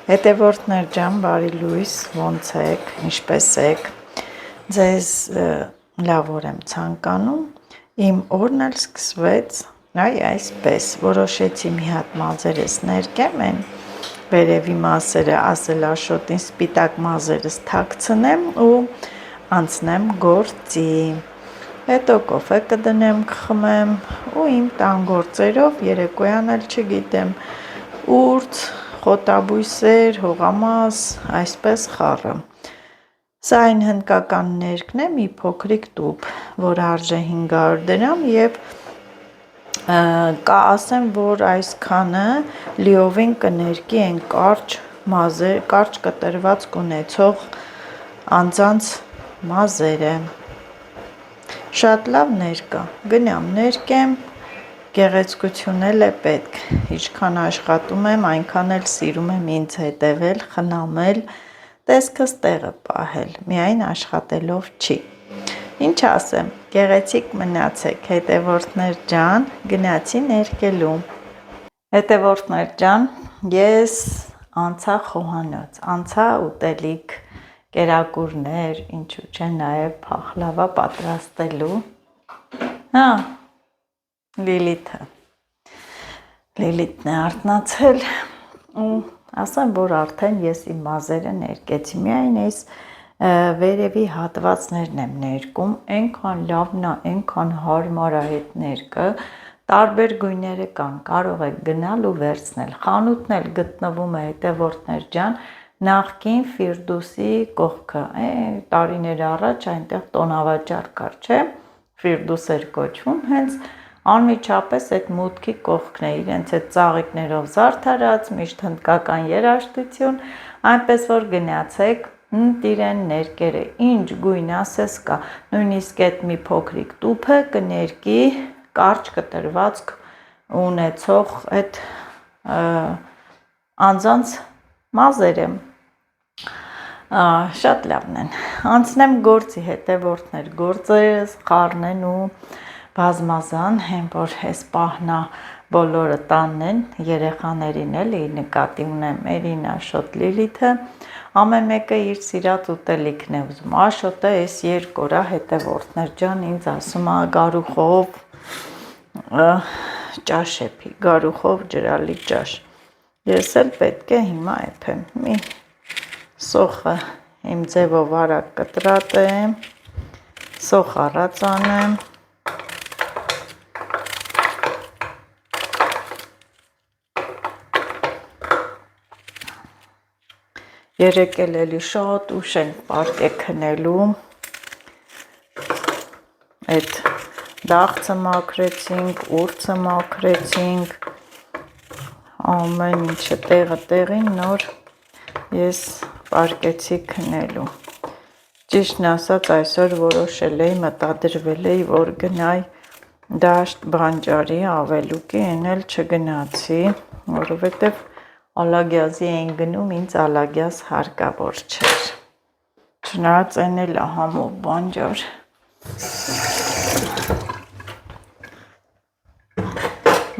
Հետևորդներ ջան, բարի լույս, ոնց եք, ինչպես եք, ձեզ լավոր եմ ցանկանում, իմ օրն էլ սկսվեց, այսպես, որոշեցի մի հատ մազերս ներկեմ են, վերևի մասերը ասել Աշոտին սպիտակ մազերս թաքցնեմ ու անցնեմ գործի, հետո կոֆե կդնեմ, կխմեմ ու իմ տան գործերով երեկոյան էլ չգիտեմ, ուրց, խոտաբույսեր, հողամաս, այսպես խառը։ Սա այն հնդկական ներկն է, մի փոքրիկ տուփ, որ արժե 500 դրամ եւ կա ասեմ, որ այսքանը լիովին կներկի են կարճ մազեր, կարճ կտրվածք ունեցող անձանց մազերը։ Շատ լավ ներկա, գնամ ներկեմ, գեղեցկություն էլ է պետք, ինչքան աշխատում եմ, այնքան էլ սիրում եմ ինձ հետևել, խնամել, տեսքս տեղը պահել, միայն աշխատելով չի։ Ինչ ասեմ, գեղեցիկ մնացեք, հետևորդներ ջան, գնացի ներկելու։ Հետևորդներ ջան, ես անցա խոհանոց, անցա ուտելիք, կերակուրներ, ինչու՞ չէ, նաև փախլավա պատրաստելու։ Հա, Լիլիթն է արթնացել ու ասեմ, որ արդեն ես իմ մազերը ներկեցի, միայն այս վերևի հատվածներն եմ ներկում, այնքան լավն է, այնքան հարմար է այդ ներկը, տարբեր գույները կան, կարող եք գնալ ու վերցնել, խանութն էլ գտնվում է հետևորդներ ջան, նախկին Ֆիրդուսի կողքը, տարիներ առաջ այնտեղ տոնավաճառ կար, չէ, Ֆիրդուս էր կոչվում, հենց անմիջապես այդ մուտքի կողքն է, իրենց այդ ծաղիկներով զարդարած, միշտ հնդկական երաժշտություն, այնպես որ գնացեք, տիրեն ներկերը, ինչ գույն ասես կա, նույնիսկ այդ մի փոքրիկ տուփը կներկի կարճ կտրվածք ունեցող այդ անձանց մազերը, շատ լավն են, անցնեմ գործի հետևորդներ, գործերս խառնեն ու բազմազան, հեն որ ես պահնա բոլորը տանն են, երեխաներին էլի նկատի ունեմ Էրին, Աշոտ, Լիլիթը, ամեն մեկը իր սիրած ուտելիքն է ուզում, Աշոտը այս երկու օր հետևորդներ ջան ինձ ասում է գարուխով ճաշ է պի, գարուխով ջրալի ճաշ, ես էլ պետք է հիմա էփեմ, մի սոխը իմ ձևով արագ կտրատեմ, սոխ առած անեմ, երեկ էլի շատ ուշ ենք պարկե քնելու, այդ դաղցը մաքրեցինք, ուրցը մաքրեցինք, ամեն ինչը տեղը տեղին նոր ես պարկեցի քնելու, ճիշտն ասած այսօր որոշել էի, մտադրվել էի, որ գնայի դաշտ բանջարի ավելուկի, են էլ չգնացի, որովհետև ալագյազի էին գնում, ինձ ալագյազ հարկավոր չէր, չնայած են էլ համով բանջար,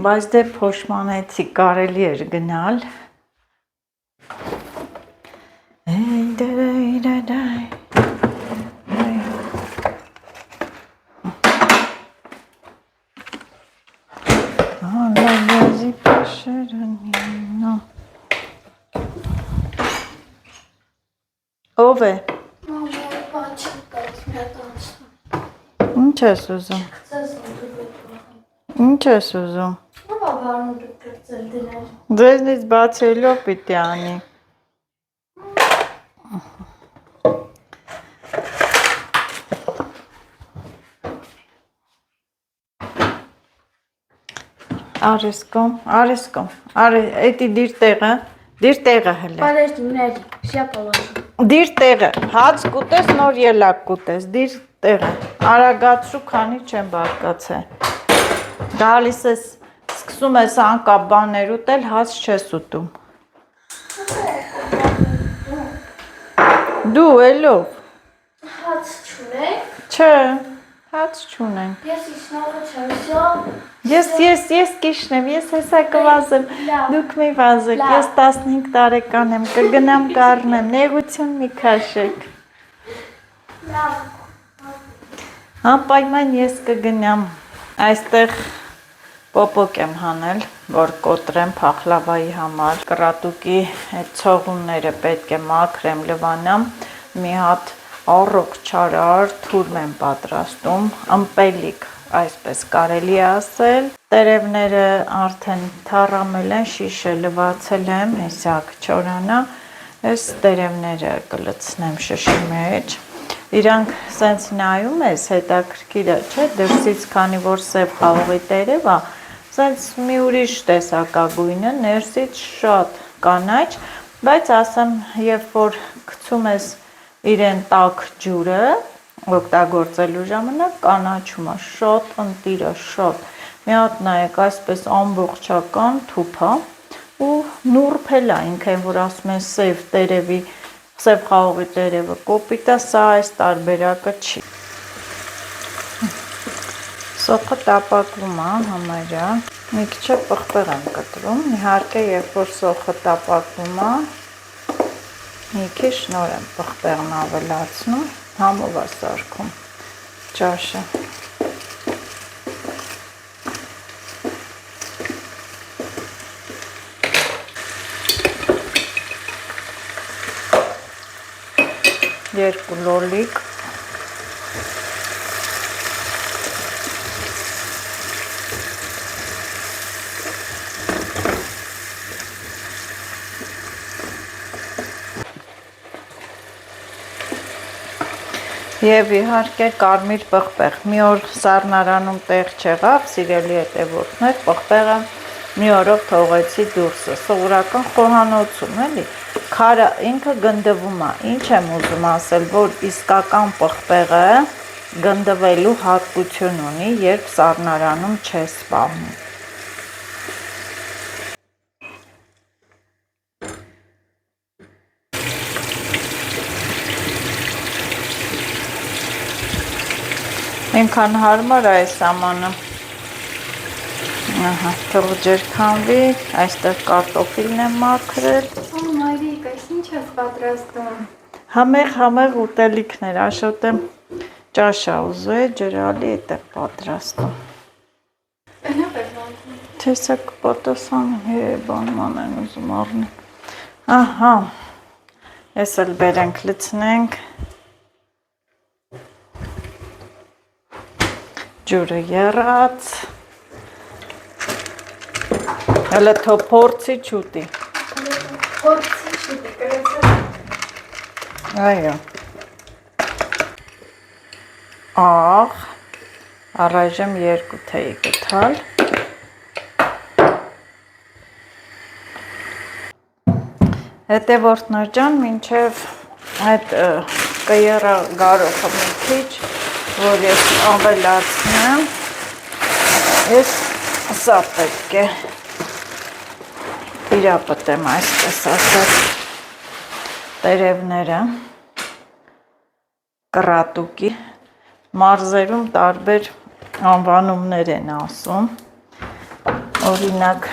բայց դե փոշմանեցի, կարելի էր գնալ, ալագյազի պաշարանին, ով է? Ինչ ես ուզում? Ինչ ես ուզում? Ձեզնից բացելով պիտի անի։ Արեսկոմ, էտի դիր տեղը հլե։ Դիր տեղը, հաց կուտես, նոր ելակ կուտես, դիր տեղը, արագացրու, քանի չեմ բարկացե, գալիս ես, սկսում ես անկապ բաներ ուտել, հաց չես ուտում։ Դու էլով։ Հաց չունեք։ Չէ, Հաց չունենք։ Ես իշխնողը չեմ, Ես կիշնեմ, ես հեսա կվազեմ, դուք մի վազեք, ես 15 տարեկան եմ, կգնամ կառնեմ, նեղություն մի քաշեք։ Անպայման ես կգնամ, այստեղ պոպոկ եմ հանել, որ կոտրեմ փախլավայի համար, կրատուկի այդ ցողունները պետք է մաքրեմ, լվանամ, մի հատ առոք չարար թուրմ եմ պատրաստում, ըմպելիք, այսպես կարելի է ասել, տերևները արդեն թառամել են, շիշը լվացել եմ, հեսակ չորանա, այս տերևները կլցնեմ շշի մեջ, իրանք սենց նայում ես, հետաքրքիր է, չէ, դրսից քանի որ սև խաղողի տերև է, սենց մի ուրիշ տեսակագույնը, ներսից շատ կանաչ, բայց ասեմ, երբ որ գցում ես իրեն տաք ջուրը, օգտագործելու ժամանակ կանաչում է, շատ ընտիր է, շատ, մի հատ նայեք այսպես ամբողջական թուփ է ու նուրբել է ինքն, որ ասում են սև տերևի, սև խաղողի տերևը կոպիտ է, սա այս տարբերակը չի։ Սոխը տապակվում է համարյա, մի քիչ պղպեղ եմ կտրում, իհարկե երբ որ սոխը տապակվում է, մի քիչ նոր եմ պղպեղն ավելացնում, համով է սարքում ճաշը։ Երկու լոլիկ։ Եվ իհարկե կարմիր պղպեղ, մի օր սառնարանում տեղ չեղավ, սիրելի հետևորդներ, պղպեղը մի օրով թողեցի դուրսը, սովորական խոհանոցում, էլի, քարը ինքը գնդվում է, ինչ եմ ուզում ասել, որ իսկական պղպեղը գնդվելու հատկություն ունի, երբ սառնարանում չես սպառնում։ Ինքան հարմար է այս ամանը, թող ջրքանվի, այստեղ կարտոֆիլն եմ մաքրել։ Մայրիկ, այս ինչ ես պատրաստում։ Համեղ ուտելիքներ, Աշոտը ճաշա ուզու է, ջրալի էտեղ պատրաստում։ Տեսակ պատասխան բանման են ուզում առնի։ Ահա, ես էլ բերենք լցնենք։ Ջուրը եռած, հələ թո փորձի չուտի։ Փորձի չուտի, կրեցը։ Այո։ Աղ, առայժմ 2 թեյ գտալ։ Հետևորդներ ջան, մինչև այդ կայերա գարոխը մի քիչ, որ ես ավելացնեմ, ես սա պետք է իրապտեմ, այսպես ասած, տերևները, կրատուկի, մարզերում տարբեր անվանումներ են ասում, օրինակ,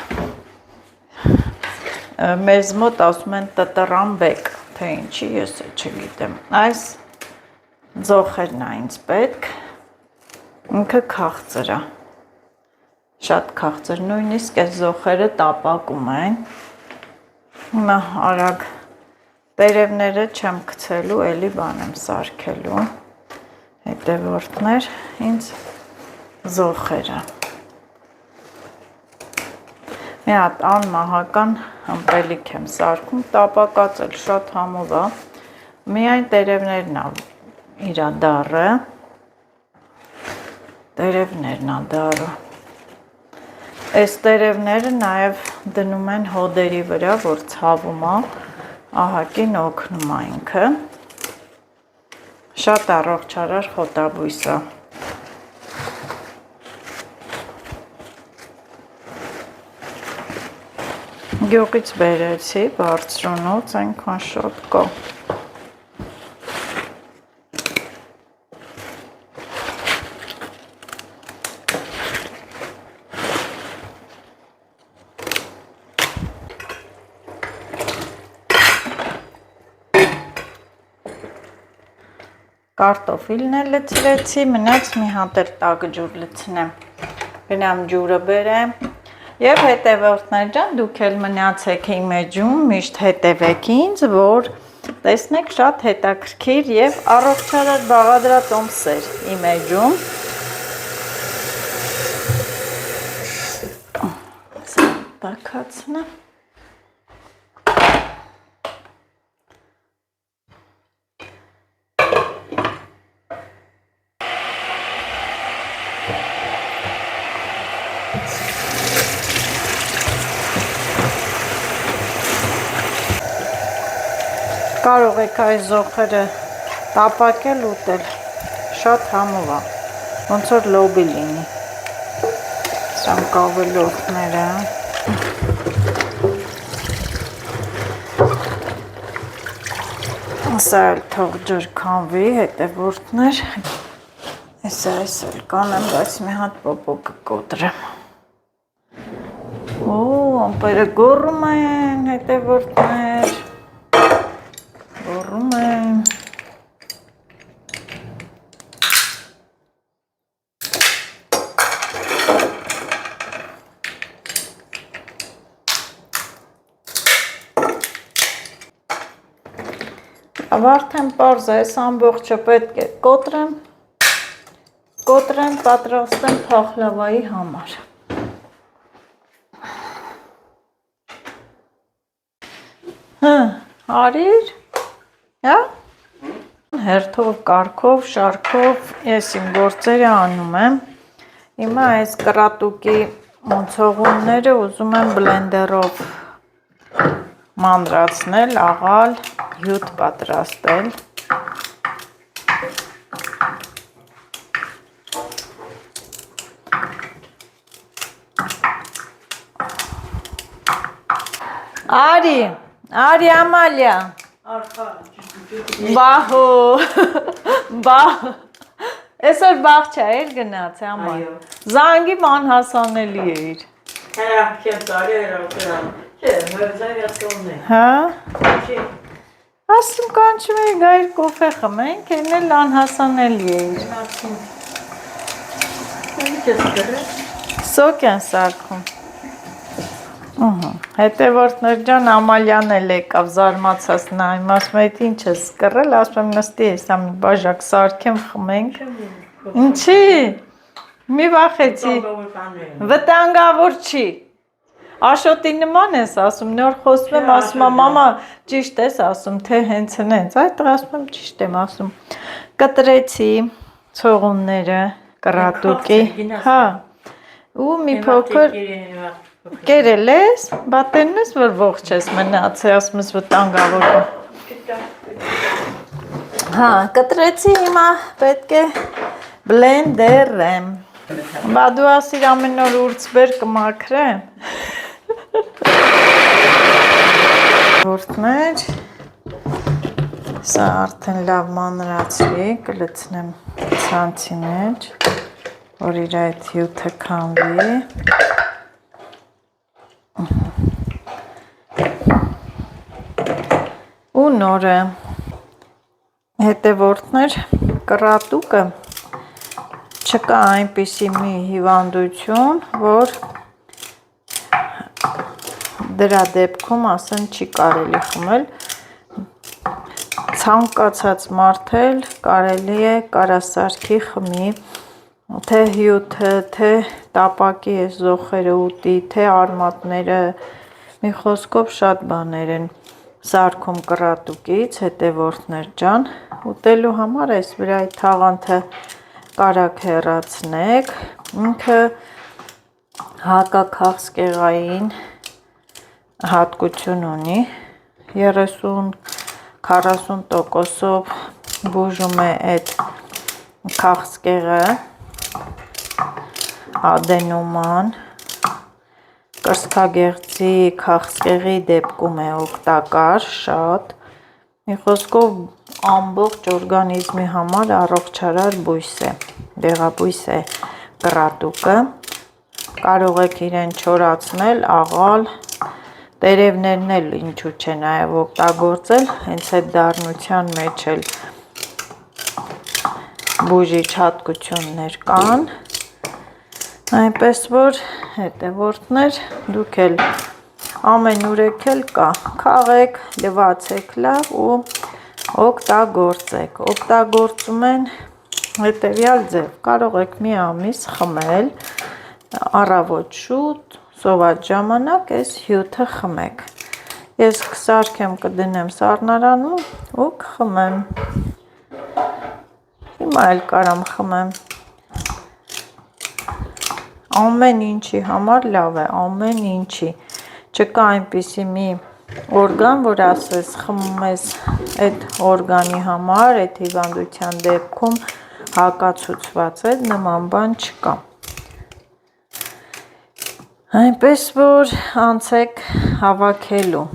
մեզ մոտ ասում են տտրամբեկ, թե ինչի ես չգիտեմ, այս ձոխերն է ինձ պետք, ինքը քաղցր է, շատ քաղցր, նույնիսկ այս ձոխերը տապակում են, հիմա արագ տերևները չեմ գցելու, էլի բան եմ սարքելու, հետևորդներ, ինձ ձոխերը, մի հատ անմահական ըմպելիք եմ սարքում, տապակած էլ շատ համով է, միայն տերևներն է իրա դառը, տերևներն է դառը, այս տերևները նաև դնում են հոդերի վրա, որ ցավում է, ահագին օգնում է ինքը, շատ առողջարար խոտաբույս է։ Գյուղից բերեցի, բարձրունոց, այնքան շատ կա։ Կարտոֆիլն էլ լցրեցի, մնաց մի հատ էլ տաք ջուր լցնեմ։ Գնամ ջուրը բերեմ։ Եվ հետևորդներ ջան, դուք էլ մնացեք իմ էջում, միշտ հետևեք ինձ, որ տեսնեք շատ հետաքրքիր եւ առողջարար բաղադրատոմսեր իմ էջում։ Տաքացնեմ։ Կարող եք այս զոխերը տապակել ուտել, շատ համով է, ոնց որ լոբի լինի, սրանք ավելորդները, սա էլ թող ջրքանվի, հետևորդներ, այս էլ կանեմ, բայց մի հատ պոպոկը կոտրեմ, ամպերը գոռում են, հետևորդներ, գոռում եմ։ Արդեն պարզ է, այս ամբողջը պետք է կոտրեմ, պատրաստեմ փախլավայի համար։ Արիր, հա? Հերթով, կարգով, շարքով ես իմ գործերը անում եմ։ Հիմա այս կրատուկի ցողունները ուզում եմ բլենդերով մանրացնել, աղալ, հյութ պատրաստել։ Արի Ամալիա։ Բահո, այսօր բաղ չա էր գնաց, Աmal։ Զանգի մանհասանելի էր։ Հա։ Ասում կանչում էի գայր կոֆե խմենք, այն էլ անհասանելի էր։ Սոկ են սարքում։ Հետևորդներ ջան, Ամալյան էլ եկավ զարմացած նայում, ասում է ինչ ես կռել, ասում եմ նստի հեսա մի բաժակ սարքեմ խմենք։ Ինչի։ Մի վախեցի։ Վտանգավոր չի։ Աշոտի նման ես ասում, նոր խոսում եմ, ասում եմ մամա ճիշտ ես ասում, թե հենց հենց, այդ ասում եմ ճիշտ եմ ասում։ Կտրեցի ցողունները, կրատուկի, հա։ Ու մի փոքր կերել ես, բատենն ես, որ ողջ ես մնացել, ասում ես վտանգավոր։ Հա, կտրեցի հիմա պետք է բլենդերեմ։ Բա դու ասիր ամեն օր ուրցբեր կմաքրեմ։ Որդներ, սա արդեն լավ մանրացրի, կլցնեմ ցանցի մեջ, որ իր այդ հյութը քանվի։ Ու նորը հետևորդներ կրատուկը չկա այնպիսի մի հիվանդություն, որ դրա դեպքում ասեն չի կարելի խմել, ցանկացած մարդ էլ կարելի է կարասարքի խմի, թե հյութը, թե տապակի այս զոխերը ուտի, թե արմատները, մի խոսքով շատ բաներ են սարքում կրատուկից, հետևորդներ ջան, ուտելու համար այս վրայի թաղանթը կարակ հեռացնեք, ինքը հակաքաղցկեղային հատկություն ունի, 30-40%-ով բուժում է այդ քաղցկեղը, ադենոման, կրծքագեղձի քաղցկեղի դեպքում է օգտակար շատ, մի խոսքով ամբողջ օրգանիզմի համար առողջարար բույս է, դեղաբույս է կրատուկը, կարող եք իրեն չորացնել, աղալ, տերևներն էլ ինչու չէ նաև օգտագործել, հենց այդ դառնության մեջ էլ բուժիչ հատկություններ կան, այնպես որ հետևորդներ դուք էլ ամեն ուրեք էլ կա, քաղեք, լվացեք լավ ու օգտագործեք, օգտագործում են հետևյալ ձև, կարող եք մի ամիս խմել, առավոտ շուտ, սոված ժամանակ այս հյութը խմեք, ես կսարքեմ կդնեմ սառնարանում ու կխմեմ, հիմա էլ կարամ խմեմ, ամեն ինչի համար լավ է, ամեն ինչի, չկա այնպիսի մի օրգան, որ ասես խմում ես այդ օրգանի համար, այդ հիվանդության դեպքում հակացուցված է, նման բան չկա, այնպես որ անցեք հավաքելու,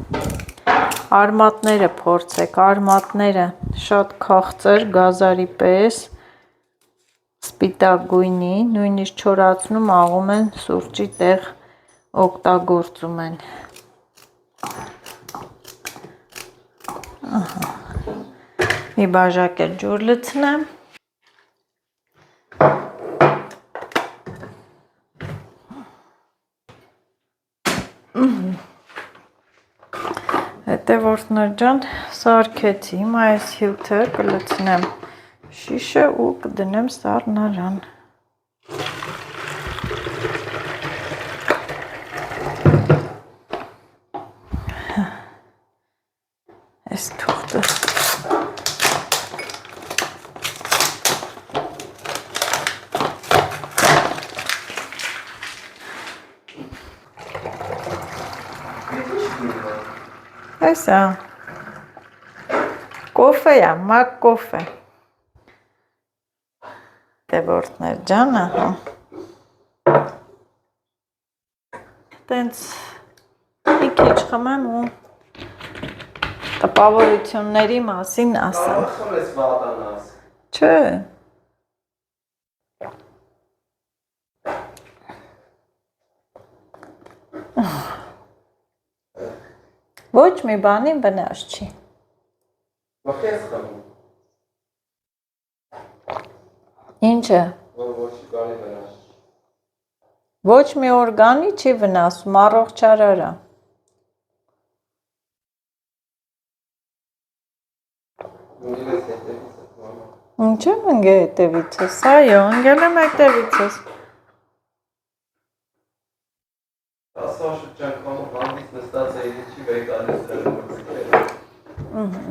արմատները փորձեք, արմատները շատ քաղցր, գազարի պես, սպիտակ գույնի, նույնիսկ չորացնում աղում են սուրճի տեղ օգտագործում են, մի բաժակ էլ ջուր լցնեմ, հետևորդներ ջան, սարքեցի, հիմա այս հյութը կլցնեմ շիշը ու կդնեմ սառնարան, այս թուղթը Այսա կոֆե է, մակ կոֆե հետևորդներ ջան, տենց մի քիչ խմեմ ու տպավորությունների մասին ասեմ, չէ, ոչ մի բանի վնաս չի, ինչը, ոչ մի օրգանի չի վնասում, առողջարար է, ինչ եմ ընգե հետևիցս, այո, ընգել եմ հետևիցս,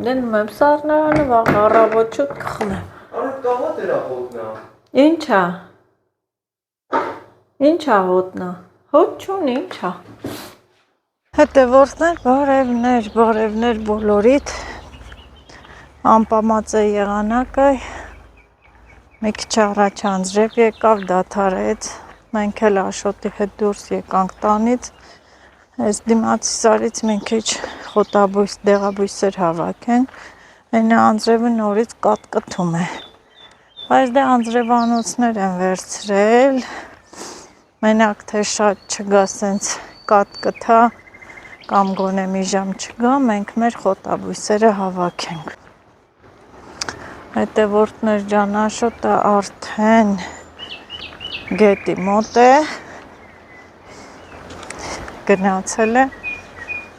դնում եմ սառնարանը, վաղ առավոտ շուտ կխմեմ, ինչա հոտնա, հոտ չունի, ինչա, հետևորդներ, բարևներ բոլորիդ, անպամած է եղանակը, մի քիչ առաջ անձրև եկավ, դադարեց, մենք էլ Աշոտի հետ դուրս եկանք տանից, այս դիմացի սարից մի քիչ խոտաբույս, դեղաբույսեր հավաքենք, այն անձրևը նորից կատկտում է, բայց դե անձրևանոցներ են վերցրել, մենակ թե շատ չգա սենց կատկտա, կամ գոնե մի ժամ չգա, մենք մեր խոտաբույսերը հավաքենք, հետևորդներ ջան, Աշոտը արդեն գետի մոտ է, գնացել է,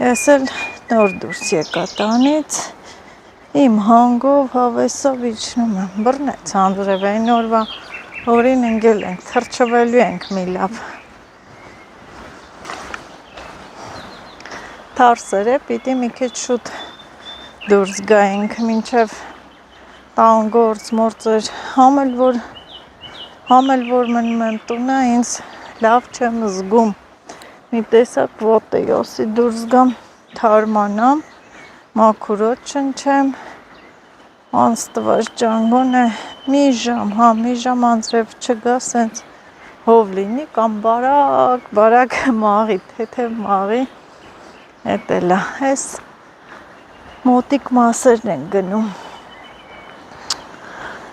ես էլ նոր դուրս եկա տանից, իմ հանգով հավեսով իջնում եմ, բռնեց անձրև, այն օրվա օրին ընգել ենք, թրջվելու ենք մի լավ, թարսեր է, պիտի մի քիչ շուտ դուրս գայինք, մինչև տան գործ մործեր, համել որ մնում եմ տունը, ինձ լավ չեմ զգում, մի տեսակ ոտը յոսի դուրս գամ, թարմանամ, մաքուրոտ շնչեմ, անստվաշ ջանգոն է, մի ժամ անձրև չգա, սենց հով լինի, կամ բարակ մաղի, թեթև մաղի, էտ էլա, այս մոտիկ մասերն են գնում,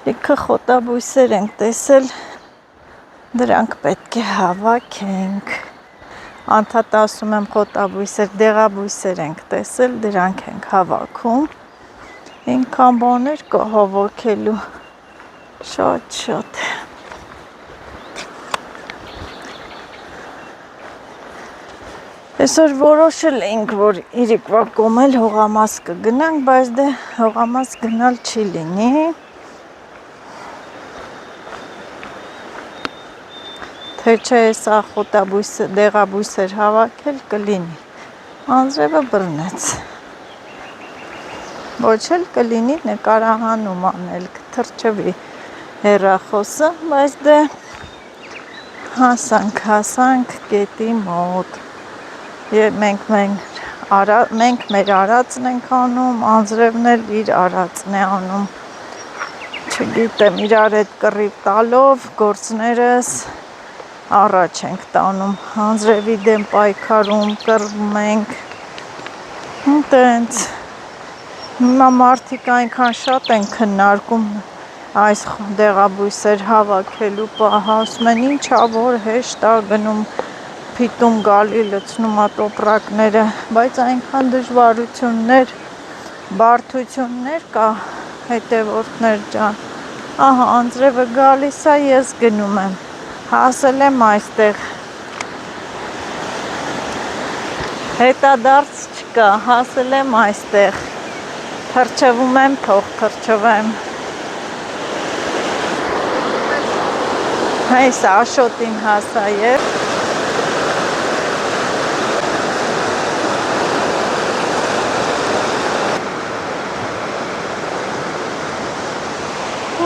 լիքը խոտաբույսեր ենք տեսել, դրանք պետք է հավաքենք, անդադ ասում եմ խոտաբույսեր, դեղաբույսեր ենք տեսել, դրանք ենք հավաքում, ինքան բաներ կա հավաքելու, Շատ։ Այսօր որոշել էինք, որ իրիկվա կոմել հողամաս կգնանք, բայց դե հողամաս գնալ չի լինի։ Թե չէ սա խոտաբույսը, դեղաբույսեր հավաքել կլինի։ Անձրևը բռնեց։ Ոչ էլ կլինի նկարահանում անել, կթրջվի հեռախոսը, բայց դե հասանք գետի մոտ։ Մենք մեր արածն ենք անում, անձրևն էլ իր արածն է անում։ Չգիտեմ, իրար հետ կռիվ տալով գործներս առաջ ենք տանում, անձրևի դեմ պայքարում, կռվում ենք, տենց, հիմա մարդիկ այնքան շատ են քննարկում այս դեղաբույսեր հավաքելու պահը, ասում են ինչա որ հեշտ է գնում, փիտում գալի լցնում է տոպրակները, բայց այնքան դժվարություններ, բարդություններ կա, հետևորդներ ջան, ահա անձրևը գալիս է, ես գնում եմ, հասել եմ այստեղ, հետադարձ չկա, հասել եմ այստեղ, թրջվում եմ, թող թրջվեմ, այս Աշոտին հասա և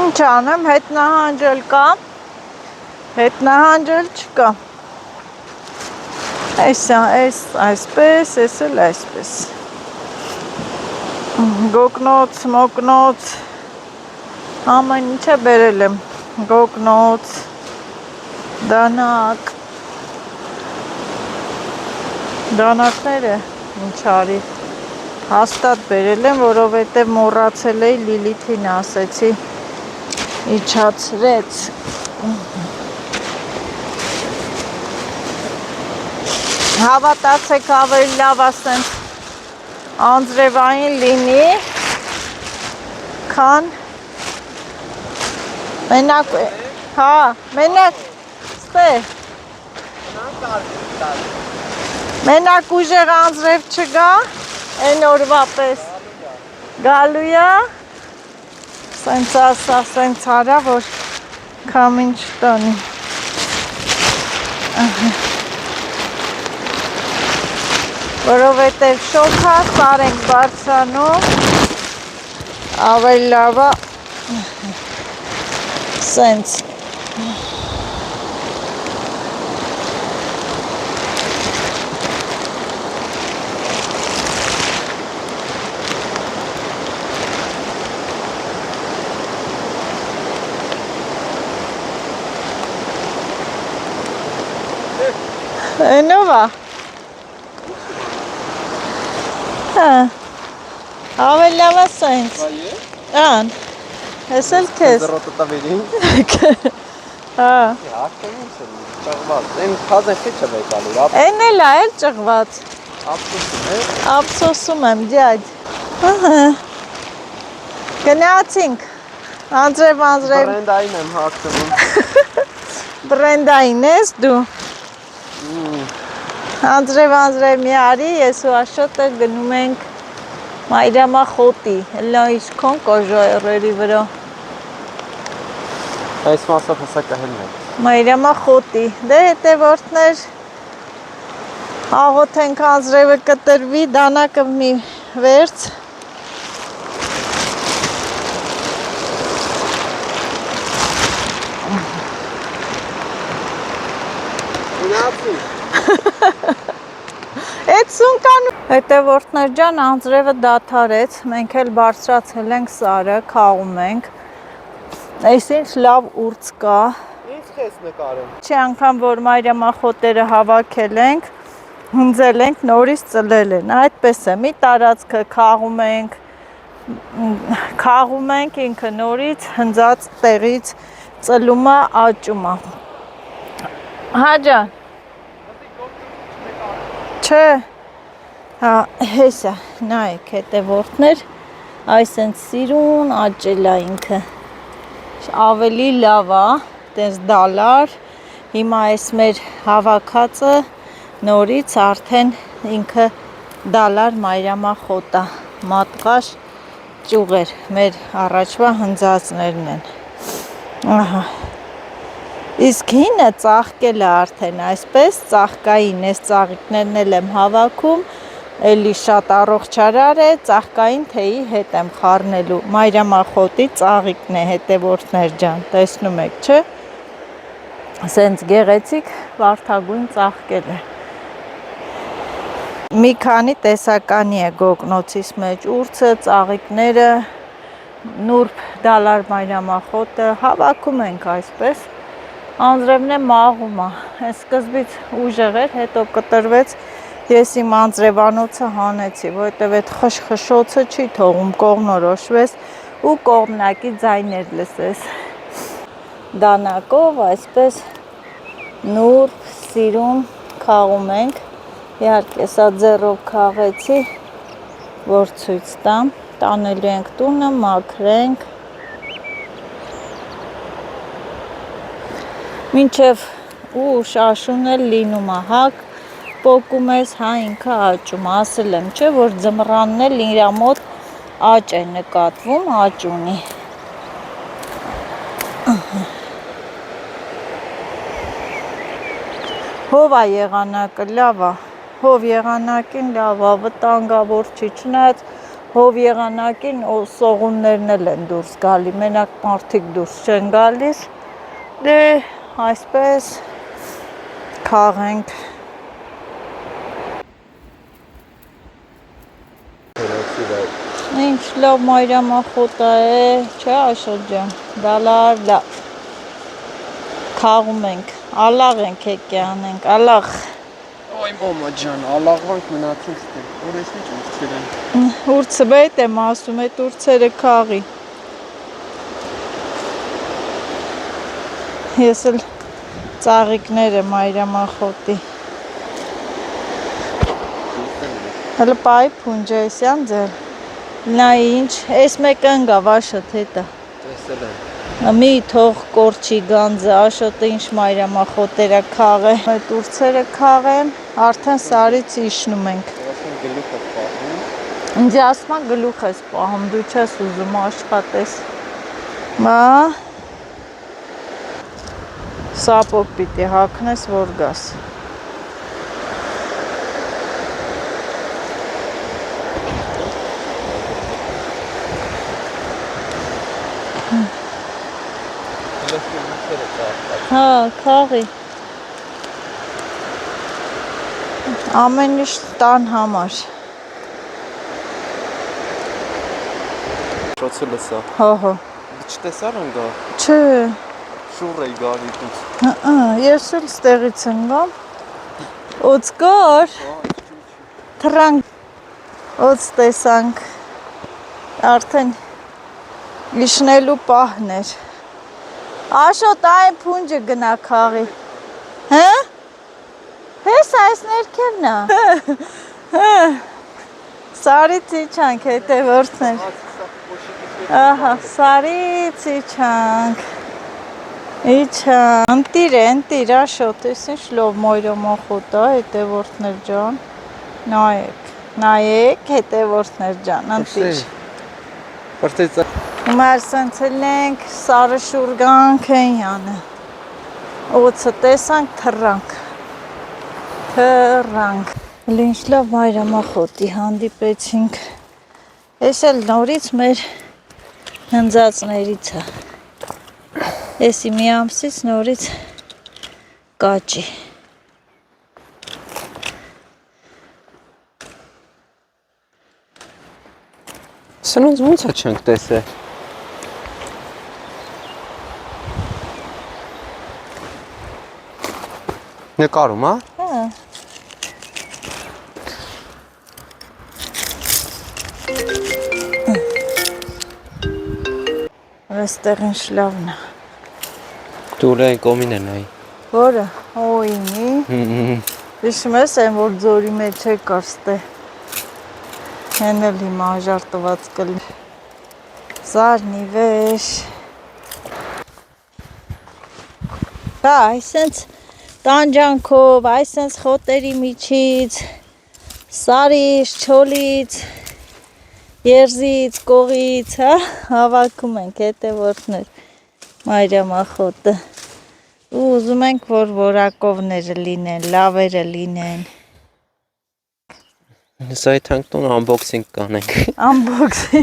ինչ անեմ, հետնահանջել կա, հետնահանջել չկա, այսպես, ես էլ այսպես, գոգնոց, մոգնոց, ամեն ինչը բերել եմ, գոգնոց, դանակ, դանակները ինչ արի, հաստատ բերել եմ, որովհետև մոռացել էի Լիլիթին ասեցի, իջացրեց, հավատացեք ավելի լավ ասենց անձրևային լինի, քան մենակ, հա, մենակ, ստե, մենակ ուժեղ անձրև չգա, են օրվա պես գալու է, սենց ասա, սենց արա, որ կամին չտանի, որովհետև շոքա սար ենք բարձրանում, ավելի լավա, սենց, Այնով է, ավելի լավ է սենց, ան, ես էլ կեզ, են էլ է էլ ճղված, ապսոսում եմ, դյադ, գնացինք, անձրև, Բրենդային եմ հաղթվում, բրենդային ես դու, Անձրև մի արի, ես ու Աշոտը գնում ենք Մայրամախոտի, հելա իսկոն կոժայռերի վրա։ Այս մասով հսակը հելն է։ Մայրամախոտի, դե հետևորդներ, աղոթենք անձրևը կտրվի, դանակը մի վերց։ Այդ սունկան հետևորդներ ջան անձրևը դադարեց, մենք էլ բարձրացել ենք սարը, քաղում ենք, այս ինչ լավ ուրց կա, Ինչ ես նկարում։ Չի անգամ որ մայրամախոտերը հավաքել ենք, հնձել ենք, նորից ծլել են, այդպես է, մի տարածքը քաղում ենք, ինքը նորից հնձած տեղից ծլում է, աճում է, հա ջան, Չէ, հեսա, նայեք հետևորդներ, այս են սիրուն աճել է ինքը, ավելի լավ է, տես դալար, հիմա այս մեր հավաքածը նորից արդեն ինքը դալար մայրամախոտ է, մատղաշ ճյուղեր, մեր առաջվա հնձածներն են, ահա, իսկ հինը ծաղկել է արդեն այսպես, ծաղկային, այս ծաղիկներն էլ եմ հավաքում, էլի շատ առողջարար է, ծաղկային թեյի հետ եմ խառնելու, մայրամախոտի ծաղիկն է, հետևորդներ ջան, տեսնում եք, չէ, սենց գեղեցիկ վարդագույն ծաղկել է, մի քանի տեսականի է գոգնոցիս մեջ, ուրցը, ծաղիկները, նուրբ դալար մայրամախոտը, հավաքում ենք այսպես, անձրևն է մաղում է, այս սկզբից ուժեղ էր, հետո կտրվեց, ես իմ անձրևանոցը հանեցի, որովհետև այդ խշխշոցը չի թողում կողմնորոշվես ու կողմնակի ձայներ լսես, դանակով այսպես նուրբ, սիրուն քաղում ենք, իհարկե սա ձեռով քաղեցի, որ ցույց տամ, տանելու ենք տունը, մաքրենք, մինչև ուշ աշուն էլ լինում է, հա պոկում ես, հա ինքը աճում, ասել եմ, չէ, որ ձմռանն էլ իր մոտ աճ է նկատվում, աճ ունի, հով է եղանակը, լավ է, հով եղանակին լավ է, վտանգավոր չի, չնայած հով եղանակին սողուններն էլ են դուրս գալի, մենակ մարդիկ դուրս չեն գալիս, դե այսպես քաղենք, ինչ լավ մայրամախոտ է, չէ Աշոտ ջան, դալար լավ, քաղում ենք, ալաղ ենք եկի անենք, ալաղ, Ոյ մամա ջան, ալաղվանք մնացինք ստեղ, որ ես ինչ ուրցեր են։ ուրցը բետ եմ ասում, այդ ուրցերը քաղի, ես էլ ծաղիկներ եմ մայրամախոտի, հլը պայի պունջայսյան ձեր, նայ ինչ, ես մեկ ընգավ Աշոտ հետը, Տեսել եմ։ մի թող կորչի գանձը, Աշոտը ինչ մայրամախոտերա քաղ է, այդ ուրցերը քաղեն, արդեն սարից իշնում ենք, Ասում գլուխը պահում։ ինձ ասմա գլուխ ես պահում, դու չես ուզում աշխատես, մա, սապոկ պիտի հագնես, որ գաս, հա, քաղի, ամեն ինչ տան համար, Շոցը լսա։ հոհո, Չտեսար ընգա։ չէ, Շուռ էի գալի դուց։ ես էլ ստեղից ընգամ, օծ կար, թրանք, օծ տեսանք, արդեն իշնելու պահն էր, Աշոտ այն պունջը գնա քաղի, հը, հես այս ներքևն է, սարից իչանք հետևորդներ, ահա, սարից իչանք, ընտիր Աշոտ, ես ինչ լով մայրամախոտ է, հետևորդներ ջան, նայեք, հետևորդներ ջան, ընտիր, Ումար սենցել ենք, սարը շուրգանք են յանը, օծը տեսանք, թրանք, ինչ լավ մայրամախոտի հանդիպեցինք, ես էլ նորից մեր հնձածներից է, եսի մի ամսից նորից կաճի, Սնունց ոնց է չենք տեսել։ Նկարում, հա։ հա, այստեղ ինչ լավն է, Դու լայն կոմին է նայի։ որը, օինի, հիշում ես այն, որ ձորի մեջ է կար ստե, հեն էլ հիմա հաժարտված կլի, զարնի վեշ, Հա, այսենց տանջանքով, այսենց խոտերի միջից, սարից, չոլից, երզից, կողից, հա, հավաքում ենք հետևորդներ մայրամախոտը։ Ու ուզում ենք, որ որակովները լինեն, լավերը լինեն։ Սա այդ հանգտուն unboxing կանենք։ Ամբոքսի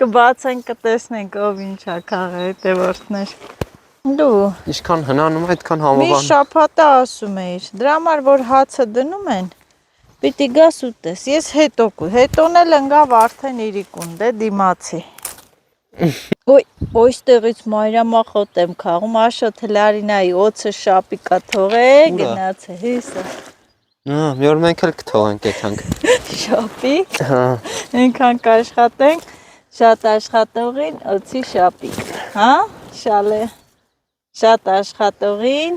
կբացենք, կտեսնենք ով ինչա քաղը հետևորդներ։ Դու Ինչքան հնանում այդքան մի համավան։ շաբաթա ասում էիր, դրա համար որ հացը դնում են, պիտի գաս ուտես, ես հետոն էլ ընկավ արդեն իրիկուն, դե դիմացի։ Ոյ, ոյստեղից մայրամախոտ եմ քաղում, Աշոտ Հլարինայի օծը շապիկա թողե, գնաց է, հիսը։ Մի օր մենք էլ կթողենք այդ հանգ։ Շապիկ, Հա։ ենքան կաշխատենք, շատ աշխատողին օծի շապիկ, հա, շալե, շատ աշխատողին,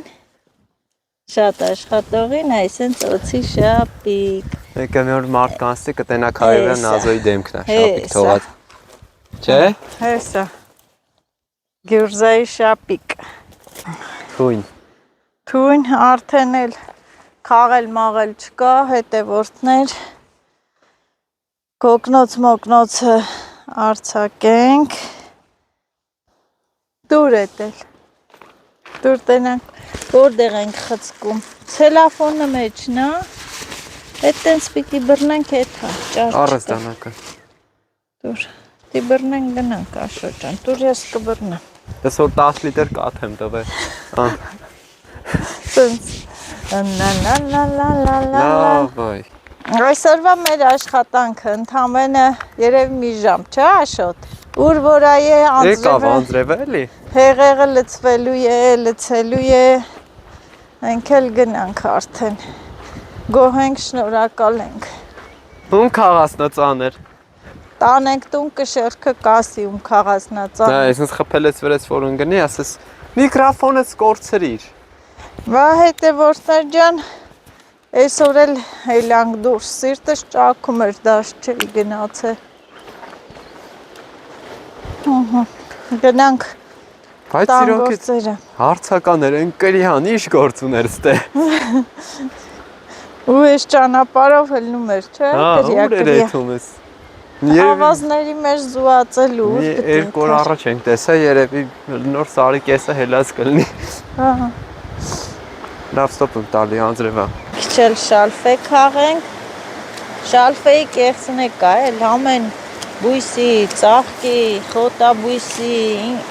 այսենց օծի շապիկ։ Եկը մի օր մարդ կանցնի կտենակ հայրը նազոյի դեմքն է, շապիկ Հեսա։ թողած։ Չէ։ Հեսա, գյուրզայի շապիկ։ Թույն արդեն էլ քաղել մաղել չկա, հետևորդներ, կոկնոց մոկնոցը արցակենք, դուր էտել, դուր տենանք, որդեղ ենք խծկում, ցելաֆոնը մեջնա, էտ տենց պիտի բրնենք էթա, ճար Առս չկա, դանակը։ դուր, պիտի բրնենք գնանք Աշոջան, դուր ես կբրնեմ, Ես որ 10 լիտր կաթեմ տվե։ տենց, Լավ այ։ Այսօրվա մեր աշխատանքը ընդամենը երևի մի ժամ, չէ Աշոտ, ուր որ այ Եկավ անձրևը էլի։ հեղեղը լցվելու է, լցելու է, մենք էլ գնանք արդեն, գոհենք, շնորհակալ ենք, Ում քաղասնածաներ։ տանենք տուն կշերքը կասի ում քաղասնածան, Նա այսպես խփել ես վրես որ ընկնի, ասես միկրոֆոնը կորցրիր։ վա հետևորդներ ջան, այսօր էլ հելանք դուրս, սիրտս ճաքում էր, դաշտ չէի գնացել, գնանք Բայց տան իրոք գործերը, հարցականներ ընկրիան ինչ գործ ուներ ստե։ ու ես ճանապարհով հելնում էր, չէ, Հա, ուր էր եթում ես։ Ավազների մեջ զուացելու ուր Մի պիտի երկու օր առաջ ենք տեսա, երևի նոր սարի կեսը հելած կլինի։ Ահա, Լավ ստոպ եմ տալի անձրևա։ քիչ էլ շալֆե քաղենք, շալֆեի կեղծն է կա էլ, ամեն բույսի, ծաղկի, խոտաբույսի,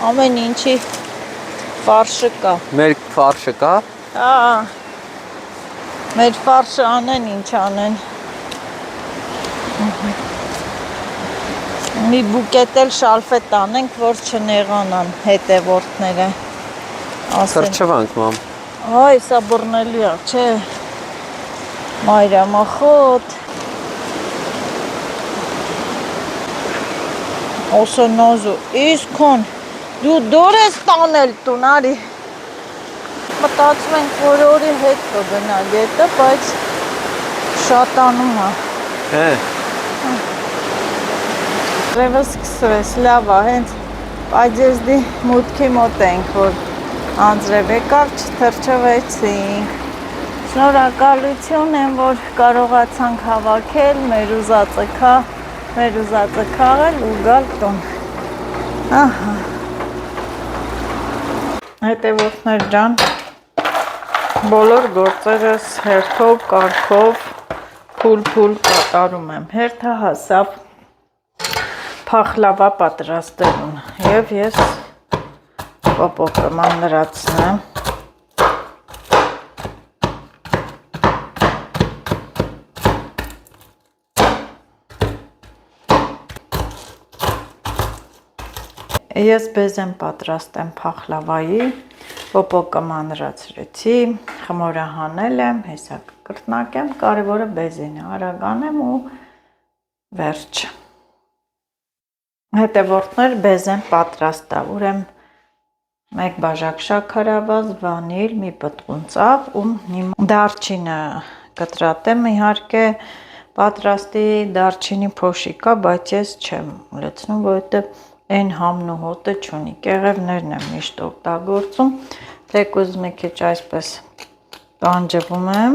ամեն ինչի ֆարշը կա։ Մեր ֆարշը կա։ Հա, մեր ֆարշը անեն, ինչ անեն։ Մի բուկետ էլ շալֆե տանենք, որ չնեղանան հետևորդները։ Սրճվանք մամ։ Այ, սա բռնելի է, չէ։ Մայրամախոտ։ Օսոնոզու, իսկոն, դու դոր ես տանել տուն, արի։ Մտածում ենք, որ օրի հետ կգնա գետը, բայց շատանում է։ Հե։ Ռևը սկսվես, լավ է, հենց պաջեզդի մուտքի մոտ ենք, որ անձրև եկավ, չթրջվեցինք։ Շնորհակալություն եմ, որ կարողացանք հավաքել, մեր ուզածը քաղել ու գալ տուն։ Ահա։ Հետևորդներ ջան, բոլոր գործերս հերթով, կարգով, փուլ կատարում եմ։ Հերթը հասավ փախլավա պատրաստելուն եւ ես պոպոկը մանրացնեմ։ Ես բեզ եմ պատրաստեմ փախլավայի, պոպոկը մանրացրեցի, խմորը հանել եմ, հեսա կրտնակեմ, կարևորը բեզին է, արագանեմ ու վերջ։ Հետևորդներ բեզ եմ պատրաստա, ուրեմ մեկ բաժակ շաքարավազ, վանիլ, մի պտղուն ծավ ու դարչինը կտրատեմ, իհարկե պատրաստի դարչինի փոշի կա, բայց ես չեմ լցնում, որովհետև այն համն ու հոտը չունի, կեղևներն եմ միշտ օգտագործում, Թեկուզ մի քիչ այսպես տանջվում եմ,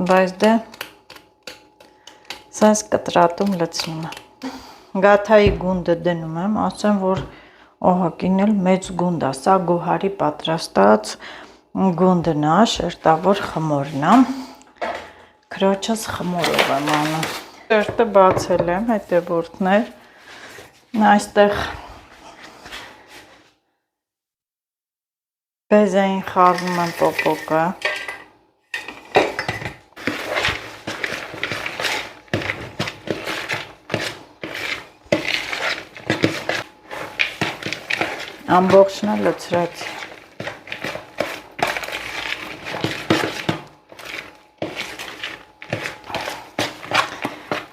բայց դե սենց կտրատում լցնում եմ։ Գաթայի գունդը դնում եմ, ասեմ, որ օհակին էլ մեծ գունդ է, սա գոհարի պատրաստած գունդն է, շերտավոր խմորն է, քրոջս խմորով եմ անում։ Շերտը բացել եմ, հետևորդներ, այստեղ բեզային խառնում եմ պոպոկը, ամբողջն է լցրած։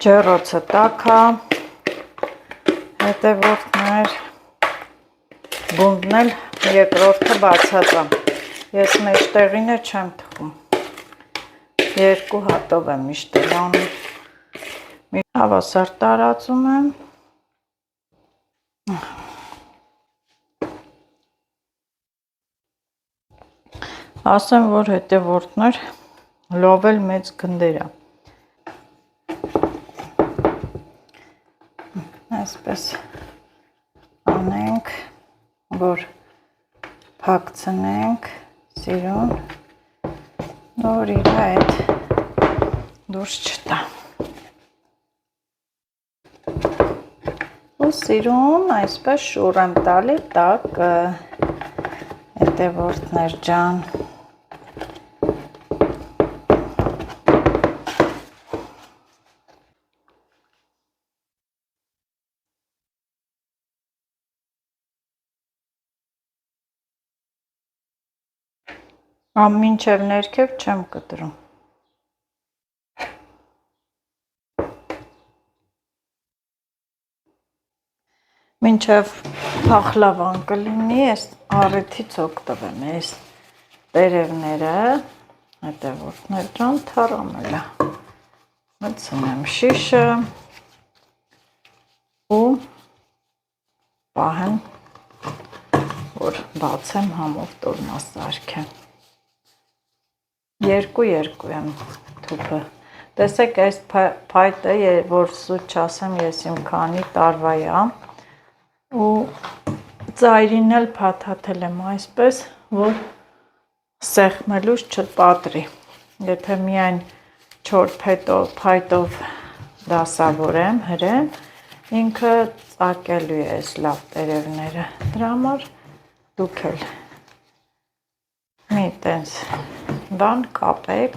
Ջեռոցը տաք է, հետևորդներ, գունդն էլ երկրորդը բացած է։ Ես մեջտեղինը չեմ թխում, 2 հատով եմ միշտ անում։ Հավասար տարածում եմ։ Ասեմ, որ հետևորդներ լավ էլ մեծ գնդեր է։ Այսպես անենք, որ փակցնենք սիրուն, որ իր այդ դուրս չտա։ Ու սիրուն այսպես շուռ եմ տալի տակը, հետևորդներ ջան։ Մինչև ներքև չեմ կտրում։ Մինչև փախլավան կլինի, ես առիթից օգտվեմ, ես տերևները, հետևորդներ ջան, թառամելա։ Մտցնեմ շիշը ու պահեմ, որ բացեմ համով տորմասարքեմ։ 2 եմ թուփը։ Տեսեք, այս փայտը, որ սուտ չասեմ ես իմ քանի տարվա է, ու ծայրին էլ փաթաթել եմ այսպես, որ սեղմելուց չպատրի։ Եթե միայն չոր փայտով դասավորեմ, հրեմ, ինքը ծակելու է այս լավ տերևները։ Դրա համար դուք էլ մի տենց բան կապեք,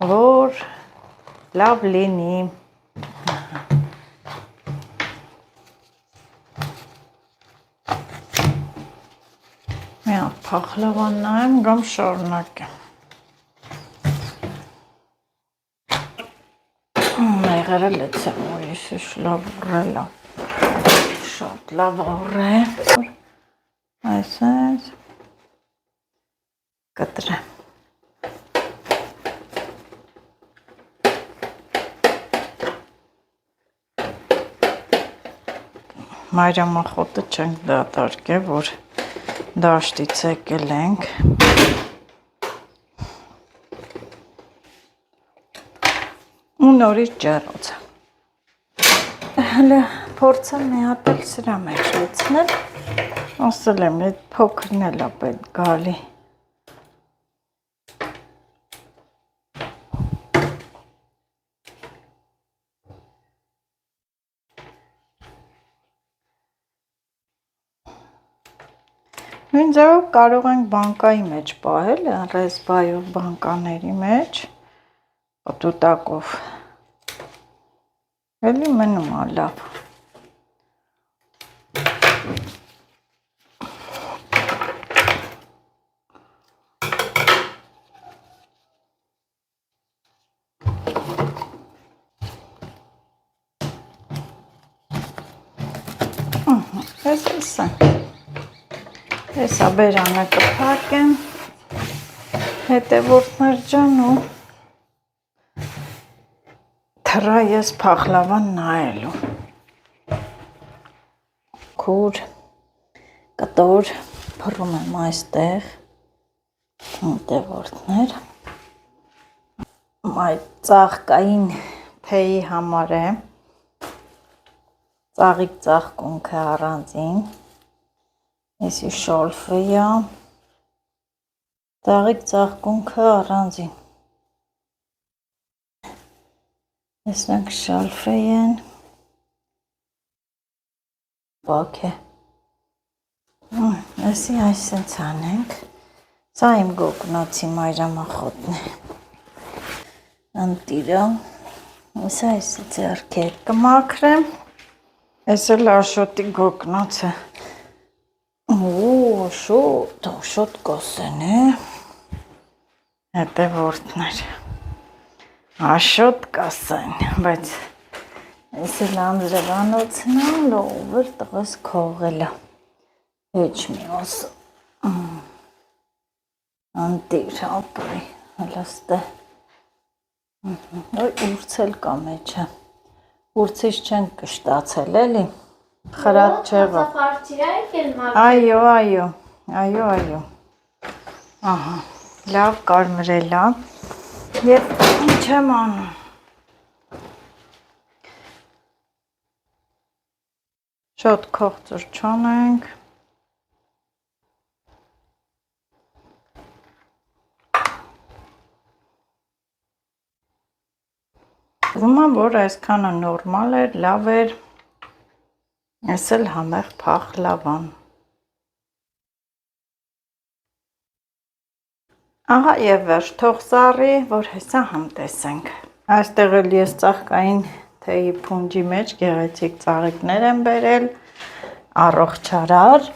որ լավ լինի։ Մի հատ փախլավան նայեմ, գամ շարունակեմ։ Մեղրը լցեմ, ուրիշ լավ ուռել է, շատ լավ ուռել, այսպես կտրեմ։ Մայրամախոտը չենք դատարկել, որ դաշտից եկել ենք։ Ու նորից ջեռոցը։ Հələ փորձեմ մի հատ էլ սրա մեջ լցնել, ասել եմ, այդ փոքրն էլ է պետք գալի։ Նույն ձևով կարող ենք բանկայի մեջ պահել, ռեզբայով բանկաների մեջ, պտուտակով, էլի մնում է լավ։ Այսպես է։ Հեսա բերանը կփակեմ, հետևորդներ ջան, ու թռա ես փախլավան նայելու։ Քուր, կտոր, Փռում եմ այստեղ դևորտներ այդ ծաղկային թեյի համար է ծաղիկ ծաղկունքը առանձին եսի շոլֆեյա ծաղիկ ծաղկունքը առանձին եսնենք շոլֆեյեն բակ է եսի այսենց անենք սա իմ գոգնոցի մայրամախոտն է անտիրա եսա եսի ձեռքեր կմաքրեմ ես էլ աշոտի գոգնոցը շոտ կոսեն է հետե որդներ աշոտ կասեն բայց ես էլ անձրևանոցն լովր տղս քողելա հեչ մի ասը անտիր ապրի հլաստե ուրցել կա մեջը ուրցից չեն կշտացել էլի խրատ չեղավ այո ահա լավ կարմրելա և ինչ եմ անում շոտ քողծր չոնենք Թվում է, որ այսքանը նորմալ էր, լավ էր, ես էլ համեղ փախլավան։ Ահա և վերջ, թող սառի, որ հեսա համտեսենք։ Այստեղ էլ ես ծաղկային թեյի փունջի մեջ գեղեցիկ ծաղիկներ եմ բերել, առողջարար։